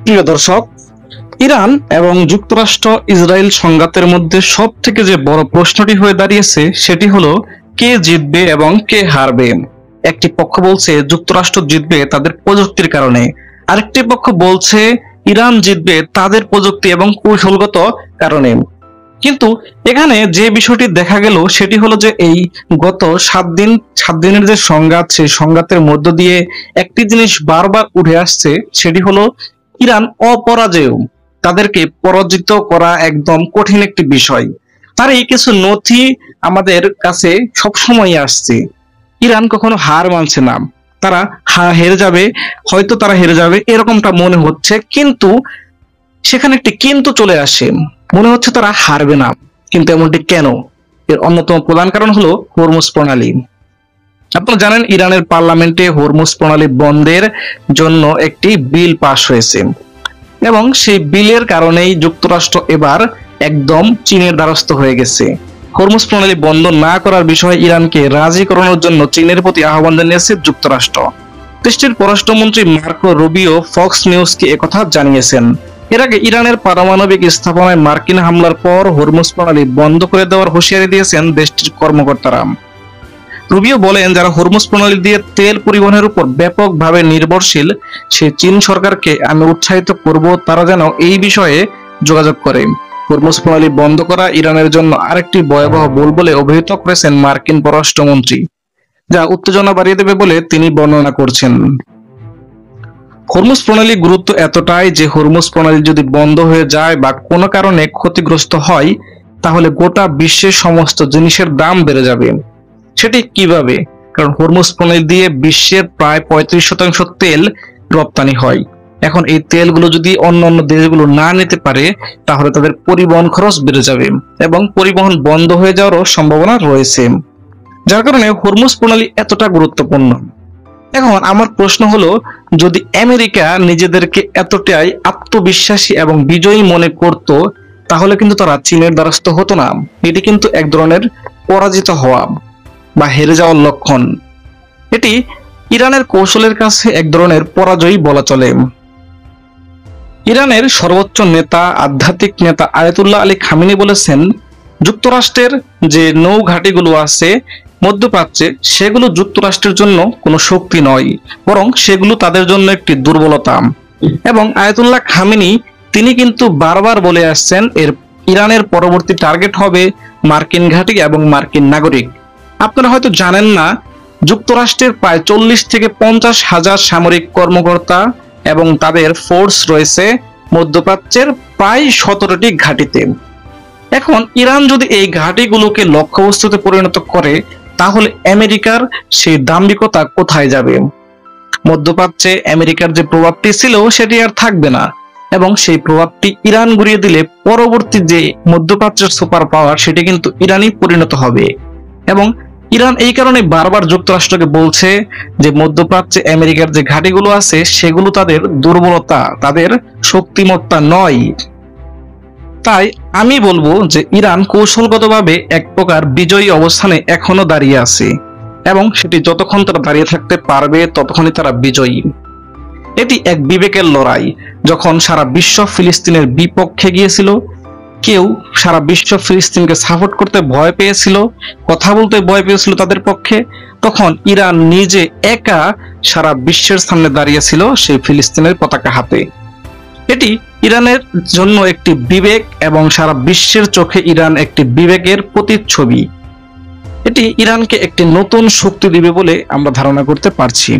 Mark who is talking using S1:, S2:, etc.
S1: প্রিয় দর্শক, ইরান এবং যুক্তরাষ্ট্র ইসরায়েল সংঘাতের মধ্যে সব থেকে যে বড় প্রশ্নটি হয়ে দাঁড়িয়েছে সেটি হলো কে জিতবে এবং কে হারবে। একটি পক্ষ বলছে যুক্তরাষ্ট্র জিতবে তাদের প্রযুক্তির কারণে, আরেকটি পক্ষ বলছে ইরান জিতবে তাদের প্রযুক্তি এবং কৌশলগত কারণে। কিন্তু এখানে যে বিষয়টি দেখা গেল সেটি হলো যে এই গত 7 দিনের যে সংঘাত, সেই সংঘাতের মধ্য দিয়ে একটি জিনিস বারবার উঠে আসছে, সেটি হলো ইরান অপরাজেয়। তাদেরকে পরাজিত করা একদম কঠিন একটি বিষয়। তার এই কিছু নথি আমাদের কাছে সবসময় আসছে। ইরান কখনো হার মানছে না, তারা হেরে যাবে, হয়তো তারা হেরে যাবে এরকমটা মনে হচ্ছে, কিন্তু সেখানে একটি কিন্তু চলে আসে, মনে হচ্ছে তারা হারবে না। কিন্তু এমনটি কেন? এর অন্যতম প্রধান কারণ হলো হরমুজ প্রণালী। আপনারা জানেন ইরানের পার্লামেন্টে হরমুজ প্রণালী বন্ধের জন্য একটি বিল পাশ হয়েছে এবং সেই বিলের কারণেই যুক্তরাষ্ট্র এবার একদম চীনের দ্বারস্থ হয়ে গেছে। হরমুজ প্রণালী বন্ধ না করার বিষয়ে ইরানকে রাজি করানোর জন্য চীনের প্রতি আহ্বান জানিয়েছে যুক্তরাষ্ট্র। দেশটির পররাষ্ট্রমন্ত্রী মার্কো রুবিও ফক্স নিউজকে একথা জানিয়েছেন। এর আগে ইরানের পারমাণবিক স্থাপনায় মার্কিন হামলার পর হরমুজ প্রণালী বন্ধ করে দেওয়ার হুঁশিয়ারি দিয়েছেন দেশটির কর্মকর্তারা। রুবিও বলেন, যারা হরমুজ প্রণালী দিয়ে তেল পরিবহনের উপর ব্যাপকভাবে নির্ভরশীল সেই চীন সরকারকে আমি উৎসাহিত করব তারা যেন এই বিষয়ে যোগাযোগ করে। হরমুজ প্রণালী বন্ধ করা ইরানের জন্য আরেকটি ভয়াবহ ভুল বলে অভিহিত করেছেন মার্কিন পররাষ্ট্রমন্ত্রী, যা উত্তেজনা বাড়িয়ে দেবে বলে তিনি বর্ণনা করছেন। হরমুজ প্রণালীর গুরুত্ব এতটাই যে হরমুজ প্রণালী যদি বন্ধ হয়ে যায় বা কোনো কারণে ক্ষতিগ্রস্ত হয় তাহলে গোটা বিশ্বের সমস্ত জিনিসের দাম বেড়ে যাবে। সেটি কিভাবে? কারণ হরমুজ প্রণালী দিয়ে বিশ্বের প্রায় 35% তেল রপ্তানি হয়। এখন এই তেলগুলো যদি অন্যান্য দেশগুলো না নিতে পারে তাহলে তাদের পরিবহন খরচ বেড়ে যাবে এবং পরিবহন বন্ধ হয়ে যাওয়ারও সম্ভাবনা রয়েছে, যার কারণে হরমুজ প্রণালী এতটা গুরুত্বপূর্ণ। এখন আমার প্রশ্ন হলো, যদি আমেরিকা নিজেদেরকে এতটাই আত্মবিশ্বাসী এবং বিজয়ী মনে করত তাহলে কিন্তু তারা চীনের দ্বারস্থ হতো না। এটি কিন্তু এক ধরনের পরাজিত হওয়া বা হেরে যাওয়ার লক্ষণ। এটি ইরানের কৌশলের কাছে এক ধরনের পরাজয় বলা চলে। ইরানের সর্বোচ্চ নেতা, আধ্যাত্মিক নেতা আয়াতুল্লাহ আলী খামেনি বলেছেন, যুক্তরাষ্ট্রের যে নৌ ঘাঁটিগুলো আছে মধ্যপ্রাচ্যে সেগুলো যুক্তরাষ্ট্রের জন্য কোনো শক্তি নয়, বরং সেগুলো তাদের জন্য একটি দুর্বলতা। এবং আয়াতুল্লাহ খামেনি তিনি কিন্তু বারবার বলে আসছেন ইরানের পরবর্তী টার্গেট হবে মার্কিন ঘাঁটি এবং মার্কিন নাগরিক। আপনারা হয়তো জানেন না, যুক্তরাষ্ট্রের প্রায় 40 থেকে 50 হাজার সামরিক কর্মকর্তা এবং তাদের ফোর্স রয়েছে মধ্যপ্রাচ্যের প্রায় 17টি ঘাঁটিতে। এখন ইরান যদি এই ঘাঁটিগুলোকে লক্ষ্যবস্তুতে পরিণত করে তাহলে আমেরিকার সেই দাম্ভিকতা কোথায় যাবে? মধ্যপ্রাচ্যে আমেরিকার যে প্রভাবটি ছিল সেটি আর থাকবে না এবং সেই প্রভাবটি ইরান গুড়িয়ে দিলে পরবর্তী যে মধ্যপ্রাচ্যের সুপার পাওয়ার সেটি কিন্তু ইরানই পরিণত হবে। এবং ইরান এই কারণে বারবার যুক্তরাষ্ট্রকে বলছে যে মধ্যপ্রাচ্যে আমেরিকার যে ঘাঁটিগুলো আছে সেগুলো তাদের দুর্বলতা, তাদের শক্তিমত্তা নয়। তাই আমি বলবো যে ইরান কৌশলগতভাবে এক প্রকার বিজয়ী অবস্থানে এখনো দাঁড়িয়ে আছে এবং সেটি যতক্ষণ তারা দাঁড়িয়ে থাকতে পারবে ততক্ষণই তারা বিজয়ী। এটি এক বিবেকের লড়াই। যখন সারা বিশ্ব ফিলিস্তিনের বিপক্ষে গিয়েছিল, কেউ সারা বিশ্ব ফিলিস্তিনকে সাপোর্ট করতে ভয় পেয়েছিল, কথা বলতে ভয় পেয়েছিল তাদের পক্ষে, তখন ইরান নিজে একা সারা বিশ্বের সামনে দাঁড়িয়েছিল সেই ফিলিস্তিনের পতাকা হাতে। এটি ইরানের জন্য একটি বিবেক এবং সারা বিশ্বের চোখে ইরান একটি বিবেকের প্রতিচ্ছবি। এটি ইরানকে একটি নতুন শক্তি দিবে বলে আমরা ধারণা করতে পারছি।